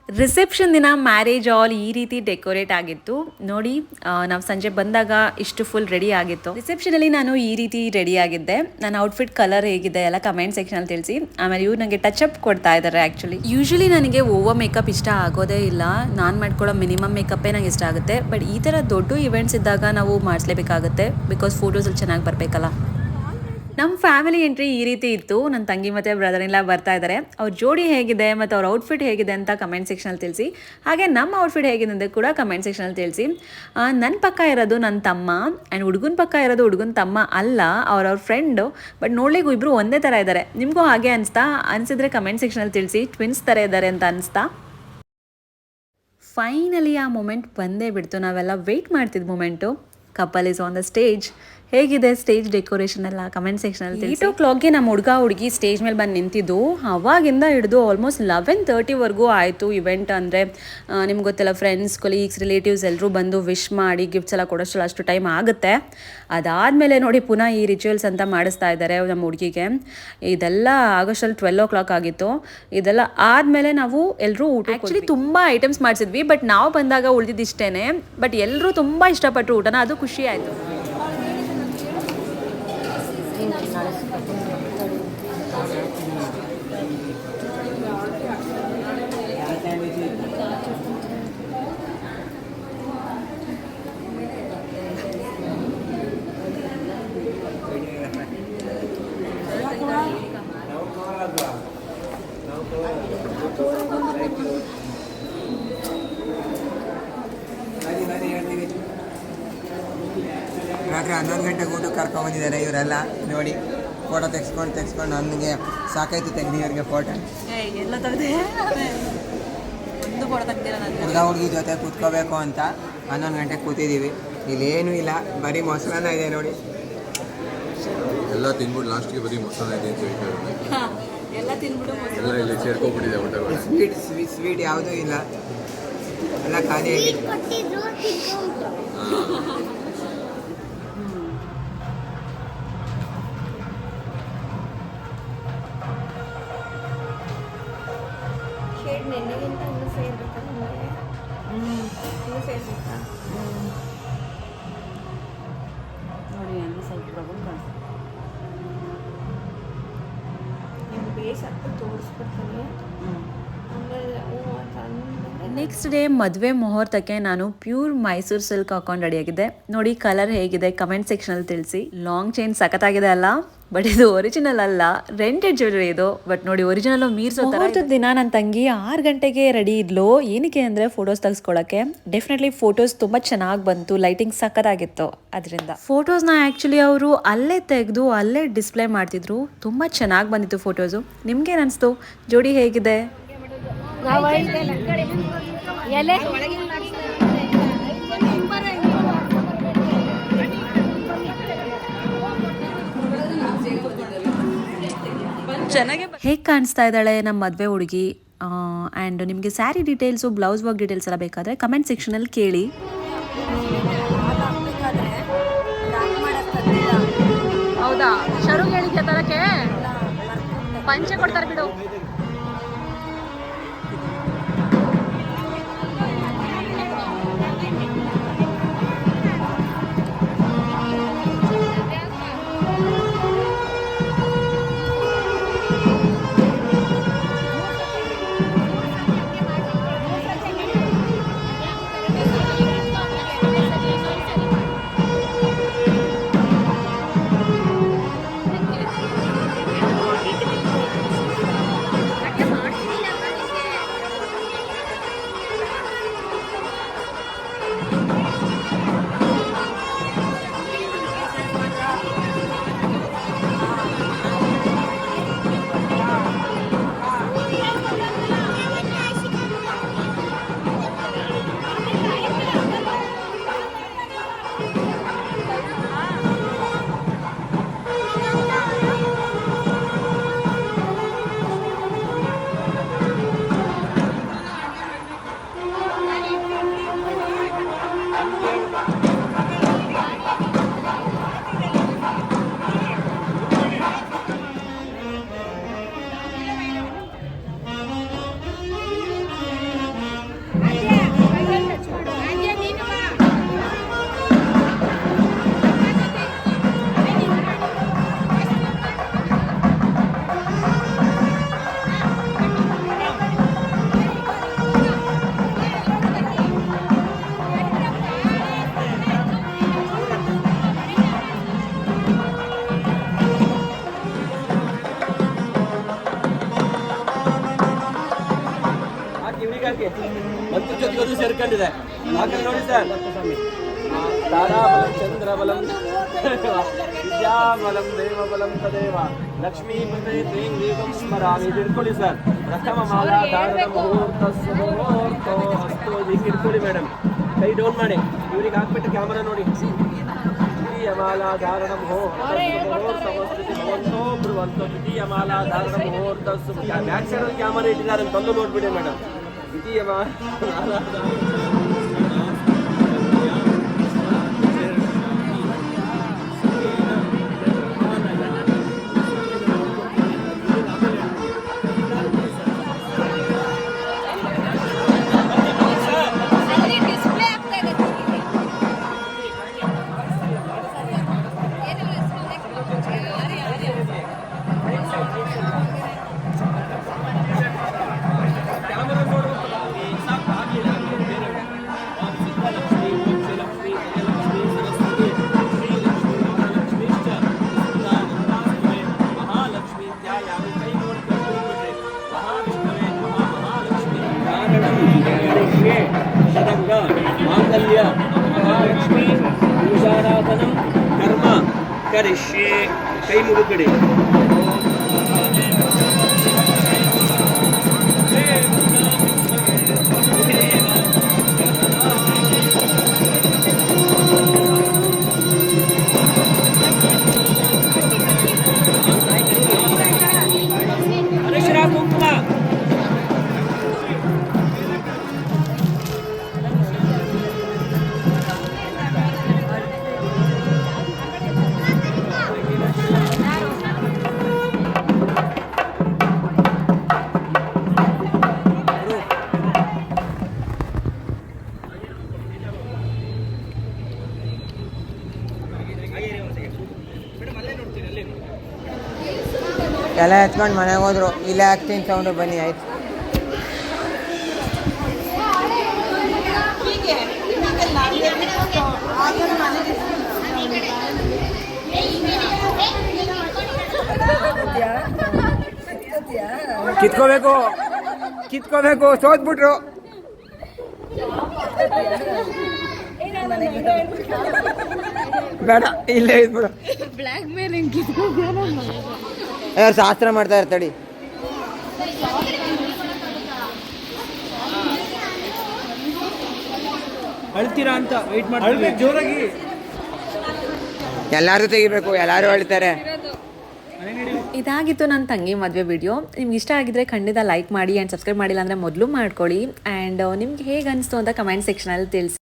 Reception ದಿನ marriage ಹಾಲ್ ಈ ರೀತಿ ಡೆಕೋರೇಟ್ ಆಗಿತ್ತು ನೋಡಿ. ನಾವು ಸಂಜೆ ಬಂದಾಗ ಇಷ್ಟು ಫುಲ್ ರೆಡಿ ಆಗಿತ್ತು. ರಿಸೆಪ್ಷನಲ್ಲಿ ನಾನು ಈ ರೀತಿ ರೆಡಿ ಆಗಿದ್ದೆ. ನನ್ನ ಔಟ್ಫಿಟ್ ಕಲರ್ ಹೇಗಿದೆ ಎಲ್ಲ ಕಮೆಂಟ್ ಸೆಕ್ಷನಲ್ಲಿ ತಿಳಿಸಿ. ಆಮೇಲೆ ಇವ್ರು ನನಗೆ ಟಚ್ ಅಪ್ ಕೊಡ್ತಾ ಇದ್ದಾರೆ. ಆ್ಯಕ್ಚುಲಿ ಯೂಶಲಿ ನನಗೆ ಓವರ್ ಮೇಕಪ್ ಇಷ್ಟ ಆಗೋದೇ ಇಲ್ಲ. ನಾನು ಮಾಡ್ಕೊಳ್ಳೋ ಮಿನಿಮಮ್ ಮೇಕಪ್ಪೇ ನಂಗೆ ಇಷ್ಟ ಆಗುತ್ತೆ. ಬಟ್ ಈ ಥರ ದೊಡ್ಡ ಇವೆಂಟ್ಸ್ ಇದ್ದಾಗ ನಾವು ಮಾಡಿಸ್ಲೇಬೇಕಾಗುತ್ತೆ, ಬಿಕಾಸ್ ಫೋಟೋಸಲ್ಲಿ ಚೆನ್ನಾಗಿ ಬರಬೇಕಲ್ಲ. ನಮ್ಮ ಫ್ಯಾಮಿಲಿ ಎಂಟ್ರಿ ಈ ರೀತಿ ಇತ್ತು. ನನ್ನ ತಂಗಿ ಮತ್ತು ಬ್ರದರ್ ಎಲ್ಲ ಬರ್ತಾ ಇದ್ದಾರೆ. ಅವ್ರ ಜೋಡಿ ಹೇಗಿದೆ ಮತ್ತು ಅವ್ರ ಔಟ್ಫಿಟ್ ಹೇಗಿದೆ ಅಂತ ಕಮೆಂಟ್ ಸೆಕ್ಷನಲ್ಲಿ ತಿಳಿಸಿ. ಹಾಗೆ ನಮ್ಮ ಔಟ್ಫಿಟ್ ಹೇಗಿದೆ ಅಂತ ಕೂಡ ಕಮೆಂಟ್ ಸೆಕ್ಷನಲ್ಲಿ ತಿಳಿಸಿ. ನನ್ನ ಪಕ್ಕ ಇರೋದು ನನ್ನ ತಮ್ಮ ಆ್ಯಂಡ್ ಹುಡುಗನ ಪಕ್ಕ ಇರೋದು ಹುಡುಗನ ತಮ್ಮ ಅಲ್ಲ, ಅವ್ರವ್ರ ಫ್ರೆಂಡು. ಬಟ್ ನೋಡ್ಲಿಕ್ಕೂ ಇಬ್ಬರು ಒಂದೇ ಥರ ಇದ್ದಾರೆ. ನಿಮಗೂ ಹಾಗೆ ಅನಿಸಿದ್ರೆ ಕಮೆಂಟ್ ಸೆಕ್ಷನಲ್ಲಿ ತಿಳಿಸಿ. ಟ್ವಿನ್ಸ್ ಥರ ಇದ್ದಾರೆ ಅಂತ ಅನಿಸ್ತಾ. ಫೈನಲಿ ಆ ಮೂಮೆಂಟ್ ಬಂದೇ ಬಿಡ್ತು. ನಾವೆಲ್ಲ ವೆಯ್ಟ್ ಮಾಡ್ತಿದ್ದ moment. Couple is on the stage. ಹೇಗಿದೆ ಸ್ಟೇಜ್ ಡೆಕೋರೇಷನ್ ಎಲ್ಲ ಕಮೆಂಟ್ ಸೆಕ್ಷನಲ್ಲಿ. 8 ನಮ್ಮ ಹುಡುಗಿ ಸ್ಟೇಜ್ ಮೇಲೆ ಬಂದು ನಿಂತಿದ್ದು. ಅವಾಗಿಂದ ಹಿಡಿದು ಆಲ್ಮೋಸ್ಟ್ 11:30ವರೆಗೂ ಆಯಿತು ಇವೆಂಟ್. ಅಂದರೆ ನಿಮ್ಗೆ ಗೊತ್ತಿಲ್ಲ, ಫ್ರೆಂಡ್ಸ್, ಕೊಲೀಗ್ಸ್, ರಿಲೇಟಿವ್ಸ್ ಎಲ್ಲರೂ ಬಂದು ವಿಶ್ ಮಾಡಿ ಗಿಫ್ಟ್ಸ್ ಎಲ್ಲ ಕೊಡೋಷ್ಟು ಅಷ್ಟು ಟೈಮ್ ಆಗುತ್ತೆ. ಅದಾದಮೇಲೆ ನೋಡಿ ಪುನಃ ಈ ರಿಚುವಲ್ಸ್ ಅಂತ ಮಾಡಿಸ್ತಾ ಇದ್ದಾರೆ ನಮ್ಮ ಹುಡುಗಿಗೆ. ಇದೆಲ್ಲ ಆಗಸ್ಟಲ್ಲಿ 12 ಆಗಿತ್ತು. ಇದೆಲ್ಲ ಆದಮೇಲೆ ನಾವು ಎಲ್ಲರೂ ಊಟ, ಆ್ಯಕ್ಚುಲಿ ತುಂಬ ಐಟಮ್ಸ್ ಮಾಡಿಸಿದ್ವಿ. ಬಟ್ ನಾವು ಬಂದಾಗ ಉಳಿದಿದ್ದಿಷ್ಟೇ. ಬಟ್ ಎಲ್ಲರೂ ತುಂಬ ಇಷ್ಟಪಟ್ಟರು ಊಟನ, ಅದು ಖುಷಿ ಆಯಿತು. ರಾತ್ರಿ 11 ಗಂಟೆಗೆ ಊಟಕ್ಕೆ ಕರ್ಕೊಂಬಂದಿದ್ದಾರೆ ಇವರೆಲ್ಲ. ನೋಡಿ ಫೋಟೋ ತೆಗ್ಸ್ಕೊಂಡು ನನಗೆ ಸಾಕಾಯ್ತು ತೆಗ್ದಿವ್ರಿಗೆ ಫೋಟೋ. ಹುಡುಗ ಹುಡುಗಿ ಜೊತೆ ಕೂತ್ಕೋಬೇಕು ಅಂತ 11 ಗಂಟೆಗೆ ಕೂತಿದ್ದೀವಿ. ಇಲ್ಲೇನೂ ಇಲ್ಲ, ಬರೀ ಮೊಸರನ್ನ ಇದೆ ನೋಡಿ. ಎಲ್ಲ ತಿನ್ಬಿಟ್ಟು ಲಾಸ್ಟ್ಗೆ ಬರೀ ಮೊಸರನ್ನ ಇದೆ ಅಂತ ಎಲ್ಲ ಇಲ್ಲಿ ಸೇರ್ಕೊಂಡ್ಬಿಟ್ಟಿದೆ ಊಟಗಳು. ಸ್ವೀಟ್ ಯಾವುದೂ ಇಲ್ಲ, ಎಲ್ಲ ಖಾಲಿಯಾಗಿದೆ. ನೆಕ್ಸ್ಟ್ ಡೇ ಮದುವೆ ಮುಹೂರ್ತಕ್ಕೆ ನಾನು ಪ್ಯೂರ್ ಮೈಸೂರು ಸಿಲ್ಕ್ ಹಾಕೊಂಡು ರೆಡಿಯಾಗಿದ್ದೆ. ನೋಡಿ ಕಲರ್ ಹೇಗಿದೆ ಕಮೆಂಟ್ ಸೆಕ್ಷನಲ್ಲಿ ತಿಳಿಸಿ. ಲಾಂಗ್ ಚೈನ್ ಸಖತ್ತಾಗಿದೆ ಅಲ್ಲ? ಬಟ್ ಇದು ಒರಿಜಿನಲ್ ಅಲ್ಲ, ರೆಂಟೆಡ್ ಜ್ಯುವೆಲರಿ ಇದು. ಬಟ್ ನೋಡಿ ಒರಿಜಿನಲ್ ಮೀರ್ಸೋ ಮುಹೂರ್ತದ ದಿನ ನನ್ನ ತಂಗಿ 6 ಗಂಟೆಗೆ ರೆಡಿ ಇದ್ಲು. ಏನಕ್ಕೆ ಅಂದರೆ ಫೋಟೋಸ್ ತೆಗೆಸ್ಕೊಳ್ಳೋಕ್ಕೆ. ಡೆಫಿನೆಟ್ಲಿ ಫೋಟೋಸ್ ತುಂಬ ಚೆನ್ನಾಗಿ ಬಂತು, ಲೈಟಿಂಗ್ ಸಖತ್ತಾಗಿತ್ತು. ಅದರಿಂದ ಫೋಟೋಸ್ನ ಆ್ಯಕ್ಚುಲಿ ಅವರು ಅಲ್ಲೇ ತೆಗೆದು ಅಲ್ಲೇ ಡಿಸ್ಪ್ಲೇ ಮಾಡ್ತಿದ್ರು. ತುಂಬ ಚೆನ್ನಾಗಿ ಬಂದಿತ್ತು ಫೋಟೋಸು. ನಿಮ್ಗೇನು ಅನಿಸ್ತು? ಜೋಡಿ ಹೇಗಿದೆ? ಹೇಗೆ ಕಾಣಿಸ್ತಾ ಇದ್ದಾಳೆ ನಮ್ಮ ಮದುವೆ ಹುಡುಗಿ? ಆ್ಯಂಡ್ ನಿಮಗೆ sari details, blouse work details ಎಲ್ಲ ಬೇಕಾದರೆ ಕಮೆಂಟ್ ಸೆಕ್ಷನಲ್ಲಿ ಕೇಳಿ. ಹೌದಾ? ಶರು ಹೇಳಿದ್ಯಾ ತರಕ್ಕೆ? ಪಂಚೆ ಕೊಡ್ತಾರೆ ಬಿಡು. ಇವರಿಗಾಗಿ ಮಂತ್ರ ಜೊತೆಗೆ ಅದು ಸೇರ್ಕೊಂಡಿದೆ ಹಾಗೆ ನೋಡಿ ಸರ್ ತಾರಾಬಲಂ ಚಂದ್ರಬಲಂ ವಿದ್ಯಾಬಲಂ ದೇವಬಲಂ ತದೇವ ಲಕ್ಷ್ಮೀಪತೆ ತ್ರೀಂ ದೀಪಂ ಸ್ಮರಾಮಿ ಇದು ಇಟ್ಕೊಳ್ಳಿ ಸರ್ ಪ್ರಥಮ ಮಾಲಾ ಧಾರಣ ಮುಹೂರ್ತ ಸುಮುಹೂರ್ತೋ ಅಸ್ತು ಇದಕ್ಕೆ ಇಟ್ಕೊಳ್ಳಿ ಮೇಡಮ್ ಕೈ ಡೌನ್ ಮಾಡಿ ಇವ್ರಿಗೆ ಹಾಕ್ಬಿಟ್ಟು ಕ್ಯಾಮರಾ ನೋಡಿ ದ್ವಿತೀಯ ಮಾಲಾ ಧಾರಣ ಮುಹೂರ್ತ ಭವಂತೋ ಬ್ರುವಂತೋ ದ್ವಿತೀಯ ಮಾಲಾ ಧಾರಣ ಮುಹೂರ್ತ ಬ್ಯಾಕ್ ಸೈಡ್ ಕ್ಯಾಮರಾ ಇಟ್ಟಿದ್ದಾರೆ ಅಂತ ತಂದು ನೋಡ್ಬಿಡಿ ಮೇಡಮ್ ದ್ವಿತೀಯ ಮಾಲಾ ಮಾಂಗಲ್ಯ ಮಹಾಲಕ್ಷ್ಮಿ ಪೂಜಾರಾಧನಂ ಕರ್ಮ ಕರಿಷ್ಯೆ ಕೈ ಮುಗುಗಡೆ ಅರಶಿನ ಕುಂಕುಮ ಎಲ್ಲ ಎತ್ಕೊಂಡು ಮನೆಗೆ ಹೋದ್ರು ಇಲ್ಲೇ ಹಾಕ್ತೀನಿ ಸೌಂಡು ಬನ್ನಿ ಆಯ್ತು ಕಿತ್ಕೋಬೇಕು ಸೋತ್ಬಿಟ್ರು ಬೇಡ ಇಲ್ಲೇ ಇದ್ಬಿಡು ಯಾರು ಶಾಸ್ತ್ರ ಮಾಡ್ತಾ ಇರ್ತಾಡಿ ಅಳ್ತೀರಾ ಅಂತ ವೆಯ್ಟ್ ಮಾಡಿ ಜೋರಾಗಿ ಎಲ್ಲರೂ ತೆಗಿಬೇಕು ಎಲ್ಲರೂ ಅಳ್ತಾರೆ ಇದಾಗಿತ್ತು ನನ್ನ ತಂಗಿ ಮದುವೆ ವಿಡಿಯೋ. ನಿಮ್ಗೆ ಇಷ್ಟ ಆಗಿದ್ರೆ ಖಂಡಿತ ಲೈಕ್ ಮಾಡಿ ಆ್ಯಂಡ್ ಸಬ್ಸ್ಕ್ರೈಬ್ ಮಾಡಿಲ್ಲ ಅಂದರೆ ಮೊದಲು ಮಾಡ್ಕೊಳ್ಳಿ. ಆ್ಯಂಡ್ ನಿಮ್ಗೆ ಹೇಗೆ ಅನಿಸ್ತು ಅಂತ ಕಮೆಂಟ್ ಸೆಕ್ಷನಲ್ಲಿ ತಿಳಿಸಿ.